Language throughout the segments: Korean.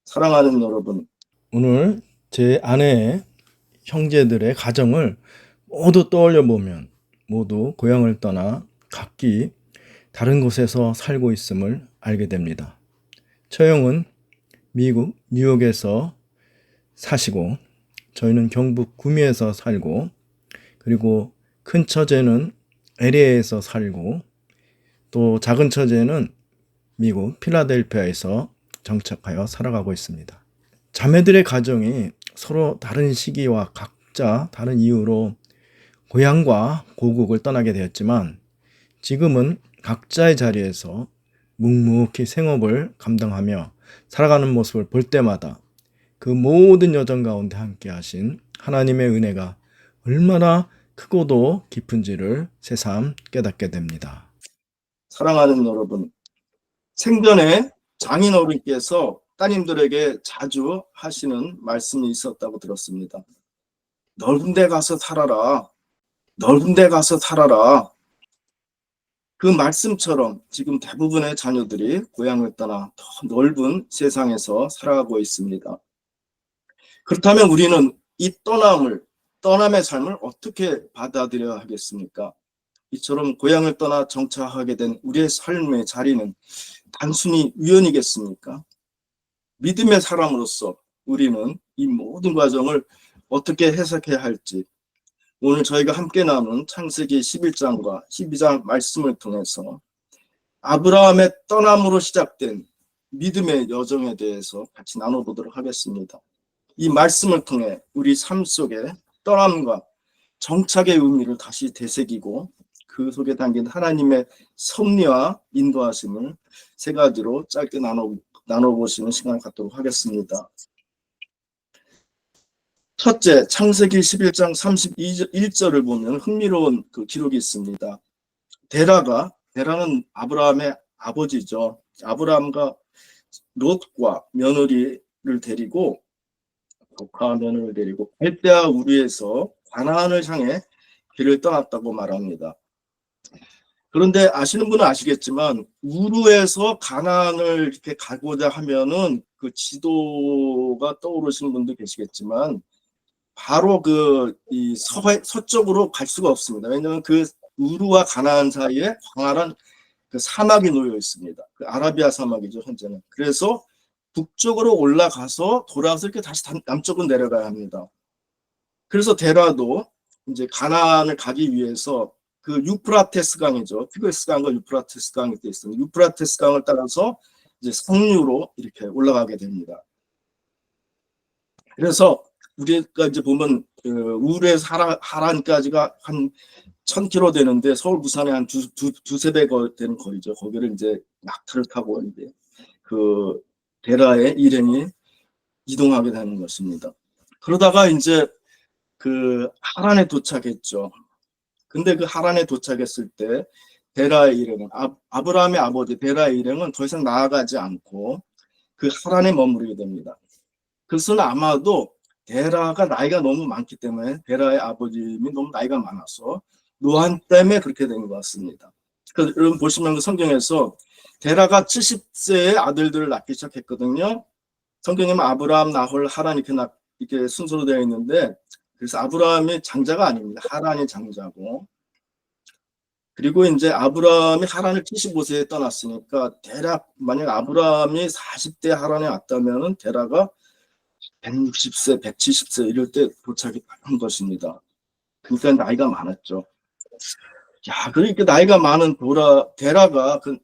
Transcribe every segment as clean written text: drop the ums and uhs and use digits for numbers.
사랑하는 여러분, 오늘 제 아내의 형제들의 가정을 모두 떠올려 보면 모두 고향을 떠나 각기 다른 곳에서 살고 있음을 알게 됩니다. 처형은 미국 뉴욕에서 사시고, 저희는 경북 구미에서 살고, 그리고 큰 처제는 LA에서 살고, 또 작은 처제는 미국 필라델피아에서 정착하여 살아가고 있습니다. 자매들의 가정이 서로 다른 시기와 각자 다른 이유로 고향과 고국을 떠나게 되었지만, 지금은 각자의 자리에서 묵묵히 생업을 감당하며 살아가는 모습을 볼 때마다 그 모든 여정 가운데 함께 하신 하나님의 은혜가 얼마나 크고도 깊은지를 새삼 깨닫게 됩니다. 사랑하는 여러분, 생전에 장인어른께서 따님들에게 자주 하시는 말씀이 있었다고 들었습니다. 넓은 데 가서 살아라. 넓은 데 가서 살아라. 그 말씀처럼 지금 대부분의 자녀들이 고향을 떠나 더 넓은 세상에서 살아가고 있습니다. 그렇다면 우리는 이 떠남의 삶을 어떻게 받아들여야 하겠습니까? 이처럼 고향을 떠나 정착하게 된 우리의 삶의 자리는 단순히 우연이겠습니까? 믿음의 사람으로서 우리는 이 모든 과정을 어떻게 해석해야 할지, 오늘 저희가 함께 나눈 창세기 11장과 12장 말씀을 통해서 아브라함의 떠남으로 시작된 믿음의 여정에 대해서 같이 나눠보도록 하겠습니다. 이 말씀을 통해 우리 삶 속에 떠남과 정착의 의미를 다시 되새기고 그 속에 담긴 하나님의 섭리와 인도하심을 세 가지로 짧게 나눠보시는 시간을 갖도록 하겠습니다. 첫째, 창세기 11장 31절을 보면 흥미로운 그 기록이 있습니다. 데라는 아브라함의 아버지죠. 아브라함과 롯과 며느리를 데리고 갈대아 우르에서 가나안을 향해 길을 떠났다고 말합니다. 그런데 아시는 분은 아시겠지만 우르에서 가나안을 이렇게 가고자 하면은 그 지도가 떠오르시는 분도 계시겠지만 바로 이 서쪽으로 갈 수가 없습니다. 왜냐하면 그 우르와 가나안 사이에 광활한 그 사막이 놓여 있습니다. 그 아라비아 사막이죠, 현재는. 그래서 북쪽으로 올라가서 돌아서 이렇게 다시 남쪽으로 내려가야 합니다. 그래서 데라도 이제 가나안을 가기 위해서 그 유프라테스 강이죠. 티그리스 강과 유프라테스 강이 돼 있습니다. 유프라테스 강을 따라서 이제 상류로 이렇게 올라가게 됩니다. 그래서 우리가 이제 보면 우르에서 하란까지가 한 1000km 되는데 서울 부산에 한 두세 배 되는 거리죠. 거기를 이제 낙타를 타고 이제 그 데라의 일행이 이동하게 되는 것입니다. 그러다가 이제 그 하란에 도착했죠. 근데 그 하란에 도착했을 때 데라의 일행은 아브라함의 아버지 데라의 일행은 더 이상 나아가지 않고 그 하란에 머무르게 됩니다. 그것은 아마도 데라가 나이가 너무 많기 때문에 데라의 아버님이 너무 나이가 많아서 노한 때문에 그렇게 된 것 같습니다. 여러분 보시면 그 성경에서 데라가 70세의 아들들을 낳기 시작했거든요. 성경에는 아브라함, 나홀, 하란 이렇게 순서로 되어 있는데 그래서 아브라함이 장자가 아닙니다. 하란이 장자고 그리고 이제 아브라함이 하란을 75세에 떠났으니까 대략 만약 아브라함이 40대 하란에 왔다면은 데라가 160세, 170세 이럴 때 도착한 것입니다. 그러니까 나이가 많았죠. 야, 그러니까 나이가 많은 데라가 그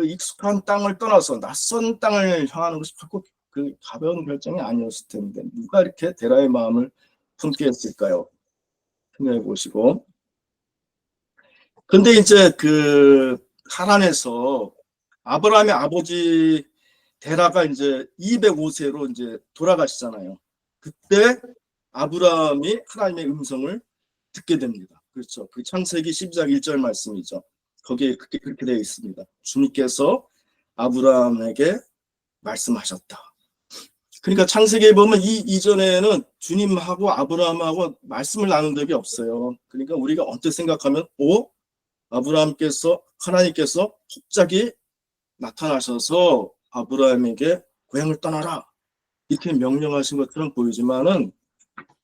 익숙한 땅을 떠나서 낯선 땅을 향하는 것이 결코 그 가벼운 결정이 아니었을 텐데 누가 이렇게 데라의 마음을 품게 했을까요? 생각해 보시고. 근데 이제 그 하란에서 아브라함의 아버지 데라가 이제 205세로 이제 돌아가시잖아요. 그때 아브라함이 하나님의 음성을 듣게 됩니다. 그렇죠. 그 창세기 12장 1절 말씀이죠. 거기에 그렇게 되어 있습니다. 주님께서 아브라함에게 말씀하셨다. 그러니까 창세기에 보면 이전에는 주님하고 아브라함하고 말씀을 나눈 적이 없어요. 그러니까 우리가 언뜻 생각하면 하나님께서 갑자기 나타나셔서 아브라함에게 고향을 떠나라. 이렇게 명령하신 것처럼 보이지만은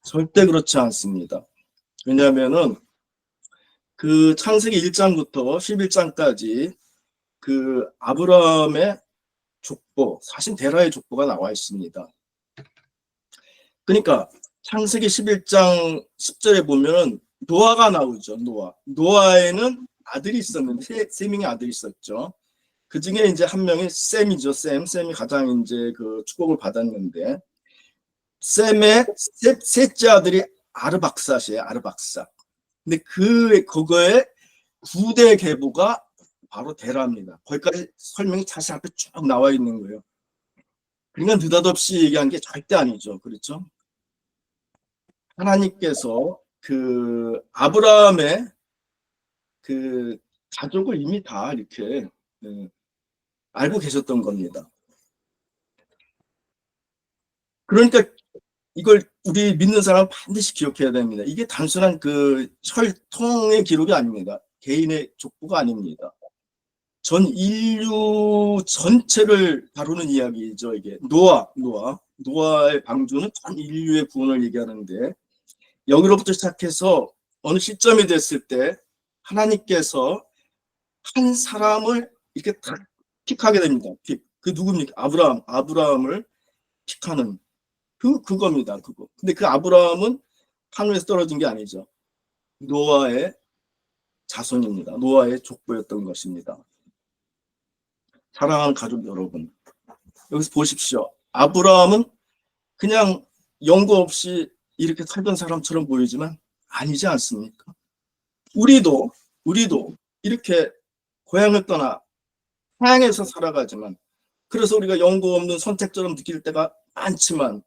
절대 그렇지 않습니다. 왜냐하면은 그 창세기 1장부터 11장까지 그 아브라함의 족보, 사실 데라의 족보가 나와 있습니다. 그러니까 창세기 11장 10절에 보면은 노아가 나오죠. 노아에는 아들이 있었는데 세 명의 아들이 있었죠. 그 중에 이제 한 명이 셈이죠. 셈이 가장 이제 그 축복을 받았는데 셈의 셋째 아들이 아르박사시에요. 아르박사. 근데 그거의 9대 계보가 바로 데라입니다. 거기까지 설명이 사실 앞에 쭉 나와 있는 거예요. 그러니까 느닷없이 얘기한 게 절대 아니죠. 그렇죠? 하나님께서 그 아브라함의 그 가족을 이미 다 이렇게 알고 계셨던 겁니다. 그러니까 이걸 우리 믿는 사람은 반드시 기억해야 됩니다. 이게 단순한 그 혈통의 기록이 아닙니다. 개인의 족보가 아닙니다. 전 인류 전체를 다루는 이야기죠. 이게 노아의 방주는 전 인류의 구원을 얘기하는데 여기로부터 시작해서 어느 시점이 됐을 때 하나님께서 한 사람을 이렇게 딱 픽하게 됩니다. 그 누굽니까? 아브라함을 픽하는 그겁니다. 그거. 근데 그 아브라함은 하늘에서 떨어진 게 아니죠. 노아의 자손입니다. 노아의 족보였던 것입니다. 사랑하는 가족 여러분, 여기서 보십시오. 아브라함은 그냥 연고 없이 이렇게 살던 사람처럼 보이지만 아니지 않습니까? 우리도 이렇게 고향을 떠나 타향에서 살아가지만, 그래서 우리가 연고 없는 선택처럼 느낄 때가 많지만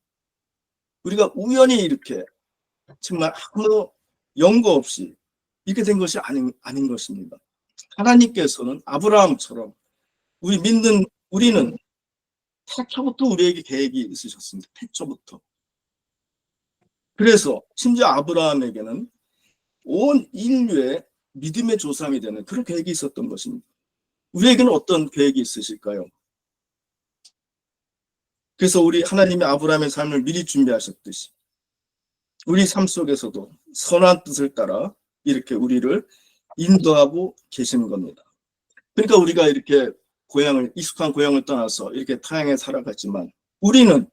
우리가 우연히 이렇게 정말 아무 연고 없이 이렇게 된 것이 아닌 것입니다. 하나님께서는 아브라함처럼 우리는 태초부터 우리에게 계획이 있으셨습니다. 태초부터. 그래서 심지어 아브라함에게는 온 인류의 믿음의 조상이 되는 그런 계획이 있었던 것입니다. 우리에게는 어떤 계획이 있으실까요? 그래서 우리 하나님이 아브라함의 삶을 미리 준비하셨듯이 우리 삶 속에서도 선한 뜻을 따라 이렇게 우리를 인도하고 계시는 겁니다. 그러니까 우리가 이렇게 익숙한 고향을 떠나서 이렇게 타향에 살아갔지만 우리는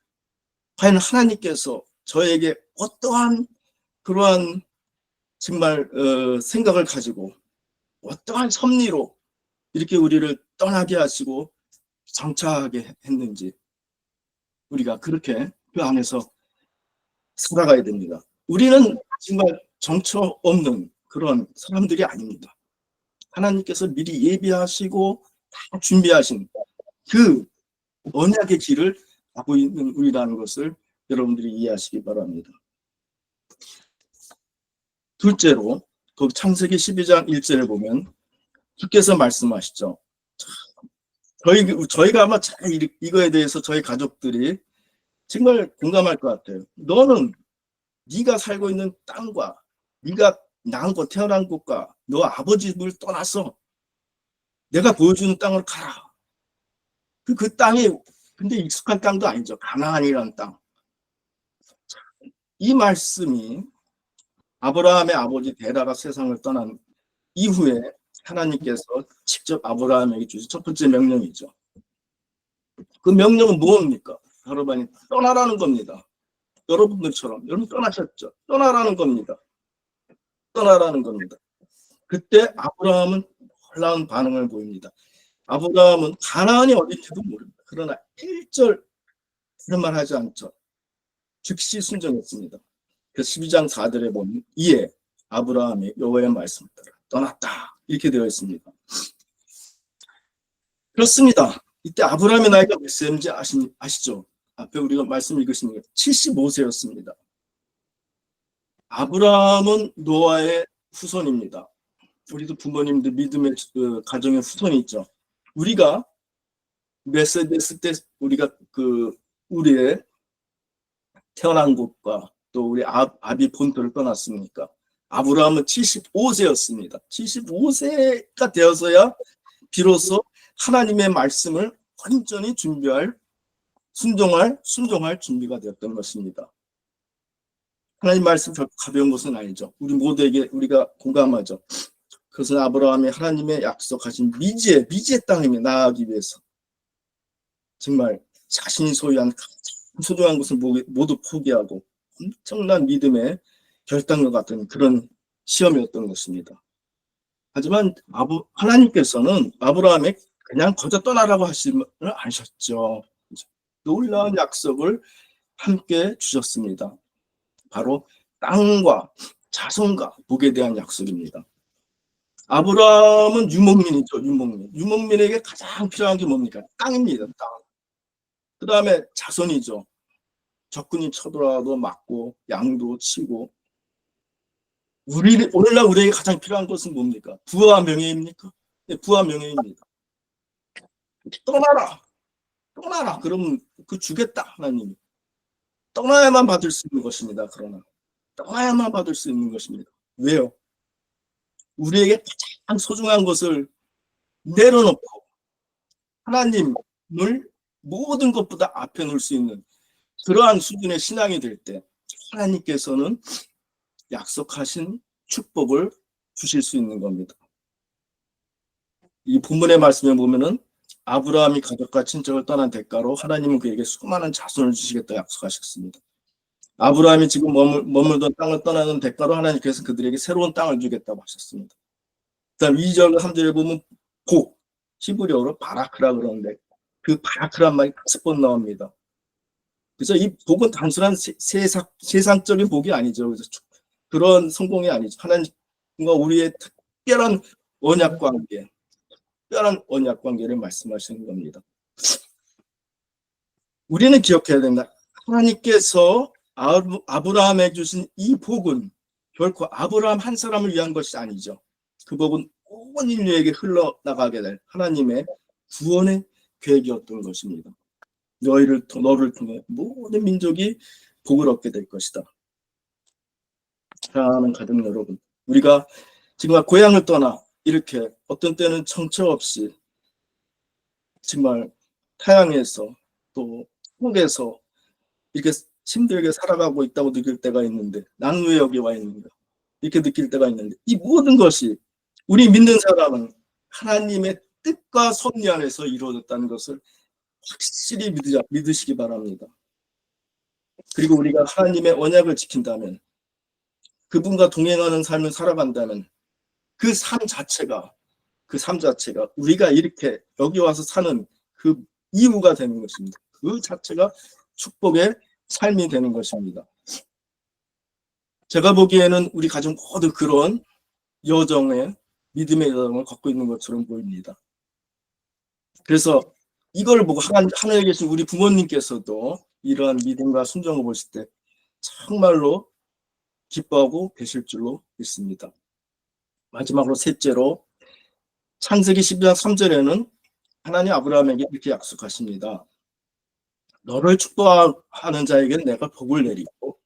과연 하나님께서 저에게 어떠한 그러한 정말 생각을 가지고 어떠한 섭리로 이렇게 우리를 떠나게 하시고 정착하게 했는지 우리가 그렇게 그 안에서 살아가야 됩니다. 우리는 정말 정처 없는 그런 사람들이 아닙니다. 하나님께서 미리 예비하시고 다 준비하신 그 언약의 길을 가고 있는 우리라는 것을 여러분들이 이해하시기 바랍니다. 둘째로 그 창세기 12장 1절에 보면 주께서 말씀하시죠. 저희가 아마 잘 이거에 대해서 저희 가족들이 정말 공감할 것 같아요. 너는 네가 살고 있는 땅과 네가 낳은 곳 태어난 곳과 너 아버지 집을 떠나서 내가 보여주는 땅을 가라. 그 땅이 근데 익숙한 땅도 아니죠. 가나안이라는 땅. 이 말씀이 아브라함의 아버지 데라가 세상을 떠난 이후에 하나님께서 직접 아브라함에게 주신 첫 번째 명령이죠. 그 명령은 무엇입니까? 바로 떠나라는 겁니다. 여러분들처럼 여러분 떠나셨죠? 떠나라는 겁니다. 그때 아브라함은 놀라운 반응을 보입니다. 아브라함은 가나안이 어딘지도 모릅니다. 그러나 1절 그런 말 하지 않죠. 즉시 순종했습니다. 그 12장 4절에 보면 이에 아브라함이 여호와의 말씀을 따라 떠났다. 이렇게 되어 있습니다. 그렇습니다. 이때 아브라함의 나이가 몇 세인지 아시죠? 앞에 우리가 말씀 읽으신 게 75세였습니다. 아브라함은 노아의 후손입니다. 우리도 부모님들 믿음의 가정의 후손이 있죠. 우리가 몇 세 됐을 때 우리가 우리의 태어난 곳과 또 우리 아비 본토를 떠났습니까? 아브라함은 75세였습니다. 75세가 되어서야 비로소 하나님의 말씀을 완전히 준비할 순종할 준비가 되었던 것입니다. 하나님 말씀 결코 가벼운 것은 아니죠. 우리 모두에게 우리가 공감하죠. 그것은 아브라함이 하나님의 약속하신 미지의 땅에 나아가기 위해서 정말 자신이 소유한 가장 소중한 것을 모두 포기하고 엄청난 믿음의 결단과 같은 그런 시험이었던 것입니다. 하지만 하나님께서는 아브라함에게 그냥 거저 떠나라고 하시지 않으셨죠. 놀라운 약속을 함께 주셨습니다. 바로 땅과 자손과 복에 대한 약속입니다. 아브라함은 유목민이죠. 유목민에게 가장 필요한 게 뭡니까? 땅입니다. 땅. 그 다음에 자손이죠. 적군이 쳐들어와도 막고 양도 치고. 오늘날 우리에게 가장 필요한 것은 뭡니까? 부와 명예입니까? 네, 부와 명예입니다. 떠나라. 그럼 그 주겠다, 하나님이. 떠나야만 받을 수 있는 것입니다. 그러나 떠나야만 받을 수 있는 것입니다. 왜요? 우리에게 가장 소중한 것을 내려놓고 하나님을 모든 것보다 앞에 놓을 수 있는 그러한 수준의 신앙이 될 때 하나님께서는 약속하신 축복을 주실 수 있는 겁니다. 이 본문의 말씀에 보면은 아브라함이 가족과 친척을 떠난 대가로 하나님은 그에게 수많은 자손을 주시겠다 약속하셨습니다. 아브라함이 지금 머물던 땅을 떠나는 대가로 하나님께서 그들에게 새로운 땅을 주겠다고 하셨습니다. 그다음 2절 3절에 보면 복, 히브리어로 바라크라 그러는데 그 바라크란 말이 5번 나옵니다. 그래서 이 복은 단순한 세상적인 복이 아니죠. 그래서 그런 성공이 아니죠. 하나님과 우리의 특별한 언약 관계를 말씀하시는 겁니다. 우리는 기억해야 된다. 하나님께서 아브라함에게 주신 이 복은 결코 아브라함 한 사람을 위한 것이 아니죠. 그 복은 온 인류에게 흘러나가게 될 하나님의 구원의 계획이었던 것입니다. 너를 통해 모든 민족이 복을 얻게 될 것이다. 사랑하는 가족 여러분, 우리가 정말 고향을 떠나 이렇게 어떤 때는 정처 없이 정말 타향에서 또 속에서 이렇게 힘들게 살아가고 있다고 느낄 때가 있는데 나는 왜 여기 와 있는가 이렇게 느낄 때가 있는데 이 모든 것이 우리 믿는 사람은 하나님의 뜻과 섭리 안에서 이루어졌다는 것을 확실히 믿으시기 바랍니다. 그리고 우리가 하나님의 언약을 지킨다면 그분과 동행하는 삶을 살아간다면 그 삶 자체가 우리가 이렇게 여기 와서 사는 그 이유가 되는 것입니다. 그 자체가 축복의 삶이 되는 것입니다. 제가 보기에는 우리 가족 모두 그런 믿음의 여정을 걷고 있는 것처럼 보입니다. 그래서 이걸 보고 하늘에 계신 우리 부모님께서도 이러한 믿음과 순종을 보실 때 정말로 기뻐하고 계실 줄로 믿습니다. 마지막으로 셋째로 창세기 12장 3절에는 하나님 아브라함에게 이렇게 약속하십니다. 너를 축복하는 자에게는 내가 복을 내리고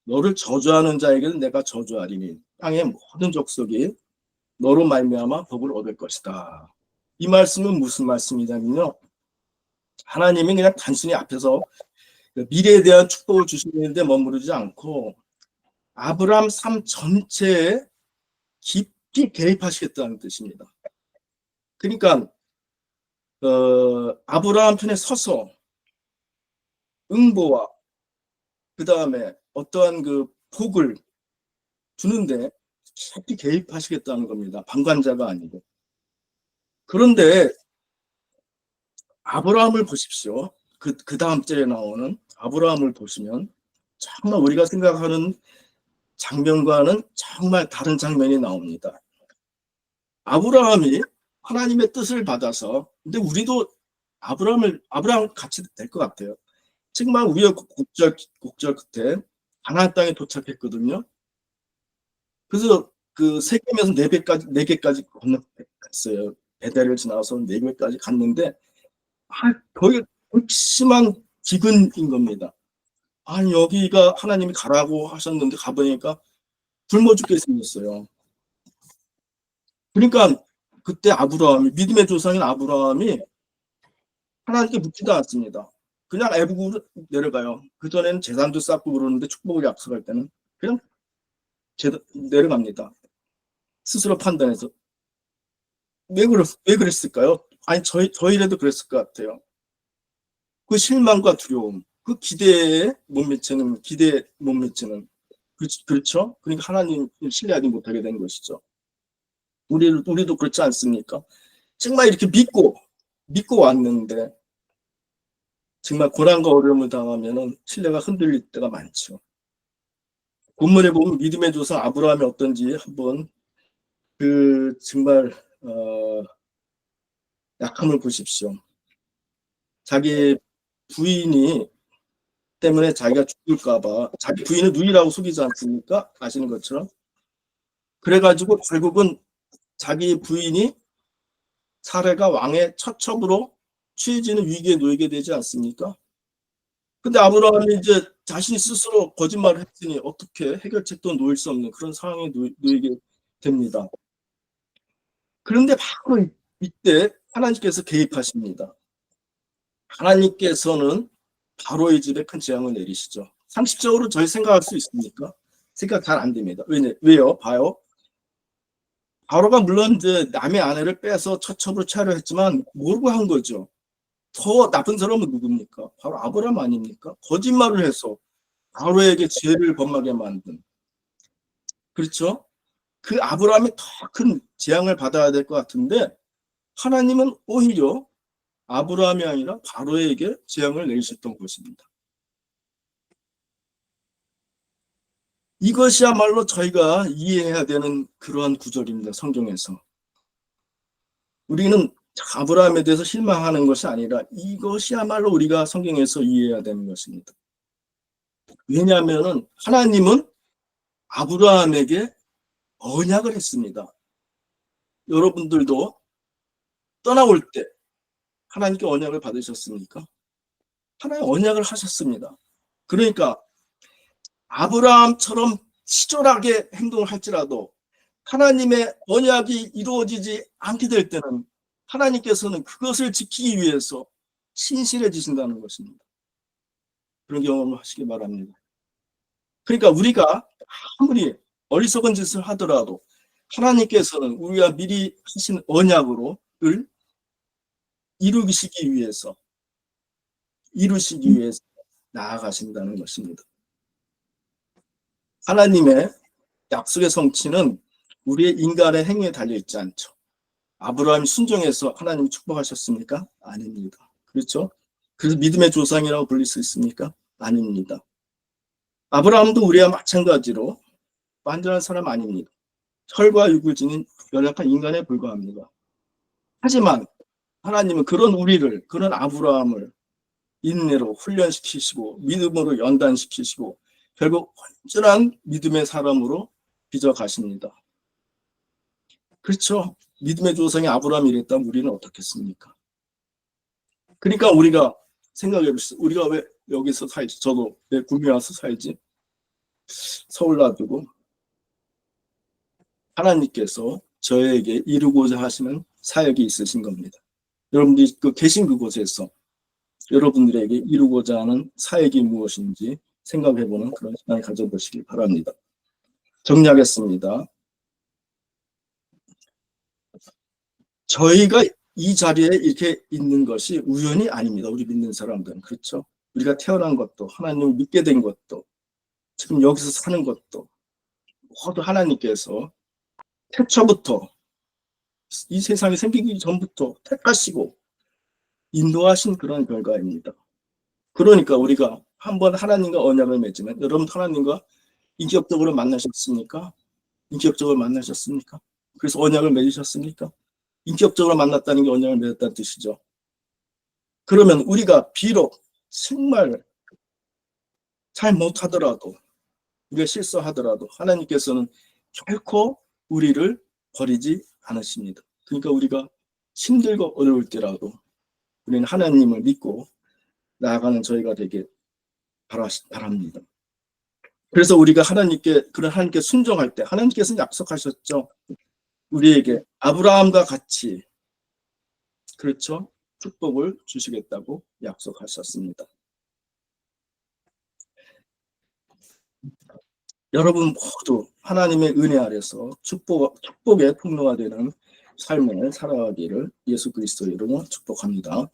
너를 저주하는 자에게는 내가 저주하리니 땅의 모든 족속이 너로 말미암아 복을 얻을 것이다. 이 말씀은 무슨 말씀이냐면요. 하나님이 그냥 단순히 앞에서 미래에 대한 축복을 주시는데 머무르지 않고 아브라함 삶 전체에 깊이 개입하시겠다는 뜻입니다. 그러니까 아브라함 편에 서서 응보와 그 다음에 어떠한 그 복을 주는데 깊이 개입하시겠다는 겁니다. 방관자가 아니고. 그런데 아브라함을 보십시오. 그 다음 절에 나오는 아브라함을 보시면 정말 우리가 생각하는 장면과는 정말 다른 장면이 나옵니다. 아브라함이 하나님의 뜻을 받아서 근데 우리도 아브라함 같이 될 것 같아요. 정말 우여곡절 끝에 가나안 땅에 도착했거든요. 그래서 그 세겜에서 네 개까지 건너갔어요. 베델을 지나서 네 개까지 갔는데 거기 극심한 기근인 겁니다. 아니 여기가 하나님이 가라고 하셨는데 가보니까 굶어 죽게 생겼어요. 그러니까 그때 믿음의 조상인 아브라함이 하나님께 묻지도 않습니다. 그냥 애국으로 내려가요. 그전에는 재산도 쌓고 그러는데 축복을 약속할 때는 그냥 내려갑니다. 스스로 판단해서. 왜 그랬을까요? 아니, 저희라도 그랬을 것 같아요. 그 실망과 두려움, 그 기대에 못 미치는, 그렇죠? 그러니까 하나님 신뢰하지 못하게 된 것이죠. 우리도 그렇지 않습니까? 정말 이렇게 믿고 왔는데, 정말 고난과 어려움을 당하면은 신뢰가 흔들릴 때가 많죠. 본문에 보면 믿음의 조상 아브라함이 어떤지 한번 정말 약함을 보십시오. 자기 부인이 때문에 자기가 죽을까봐 자기 부인을 누이라고 속이지 않습니까? 아시는 것처럼. 그래가지고 결국은 자기 부인이 사례가 왕의 처첩으로 취해지는 위기에 놓이게 되지 않습니까? 근데 아브라함이 이제 자신이 스스로 거짓말을 했으니 어떻게 해결책도 놓을 수 없는 그런 상황에 놓이게 됩니다. 그런데 바로 이때 하나님께서 개입하십니다. 하나님께서는 바로의 집에 큰 재앙을 내리시죠. 상식적으로 저희 생각할 수 있습니까? 생각 잘 안 됩니다. 왜요? 봐요. 바로가 물론 이제 남의 아내를 빼서 처첩으로 취하려 했지만 모르고 한 거죠. 더 나쁜 사람은 누굽니까? 바로 아브라함 아닙니까? 거짓말을 해서 바로에게 죄를 범하게 만든. 그렇죠? 그 아브라함이 더 큰 재앙을 받아야 될 것 같은데 하나님은 오히려 아브라함이 아니라 바로에게 재앙을 내리셨던 것입니다. 이것이야말로 저희가 이해해야 되는 그러한 구절입니다. 성경에서. 우리는 아브라함에 대해서 실망하는 것이 아니라 이것이야말로 우리가 성경에서 이해해야 되는 것입니다. 왜냐하면 하나님은 아브라함에게 언약을 했습니다. 여러분들도 떠나올 때 하나님께 언약을 받으셨습니까? 하나님 언약을 하셨습니다. 그러니까 아브라함처럼 치졸하게 행동을 할지라도 하나님의 언약이 이루어지지 않게 될 때는 하나님께서는 그것을 지키기 위해서 신실해지신다는 것입니다. 그런 경험을 하시기 바랍니다. 그러니까 우리가 아무리 어리석은 짓을 하더라도 하나님께서는 우리가 미리 하신 언약을 이루시기 위해서 나아가신다는 것입니다. 하나님의 약속의 성취는 우리의 인간의 행위에 달려있지 않죠. 아브라함이 순종해서 하나님이 축복하셨습니까? 아닙니다. 그렇죠? 그래서 믿음의 조상이라고 불릴 수 있습니까? 아닙니다. 아브라함도 우리와 마찬가지로 완전한 사람 아닙니다. 혈과 육을 지닌 연약한 인간에 불과합니다. 하지만 하나님은 그런 아브라함을 인내로 훈련시키시고 믿음으로 연단시키시고 결국 온전한 믿음의 사람으로 빚어가십니다. 그렇죠? 믿음의 조상이 아브라함이 이랬다면 우리는 어떻겠습니까? 그러니까 우리가 생각해보시죠. 우리가 왜 여기서 살지? 저도 왜 구미 와서 살지? 서울 놔두고 하나님께서 저에게 이루고자 하시는 사역이 있으신 겁니다. 여러분들이 계신 그곳에서 여러분들에게 이루고자 하는 사역이 무엇인지 생각해보는 그런 시간을 가져보시기 바랍니다. 정리하겠습니다. 저희가 이 자리에 이렇게 있는 것이 우연이 아닙니다. 우리 믿는 사람들은. 그렇죠? 우리가 태어난 것도 하나님을 믿게 된 것도 지금 여기서 사는 것도 모두 하나님께서 태초부터 이 세상이 생기기 전부터 택하시고 인도하신 그런 결과입니다. 그러니까 우리가 한번 하나님과 언약을 맺으면 여러분 하나님과 인격적으로 만나셨습니까? 인격적으로 만나셨습니까? 그래서 언약을 맺으셨습니까? 인격적으로 만났다는 게 언약을 맺었다는 뜻이죠. 그러면 우리가 비록 정말 잘 못하더라도 우리가 실수하더라도 하나님께서는 결코 우리를 버리지 않으십니다. 그러니까 우리가 힘들고 어려울 때라도 우리는 하나님을 믿고 나아가는 저희가 되길 바랍니다. 그래서 우리가 하나님께 순종할 때 하나님께서는 약속하셨죠. 우리에게 아브라함과 같이 그렇죠? 축복을 주시겠다고 약속하셨습니다. 여러분 모두 하나님의 은혜 아래서 축복의 통로가 되는 삶을 살아가기를 예수 그리스도 이름으로 축복합니다.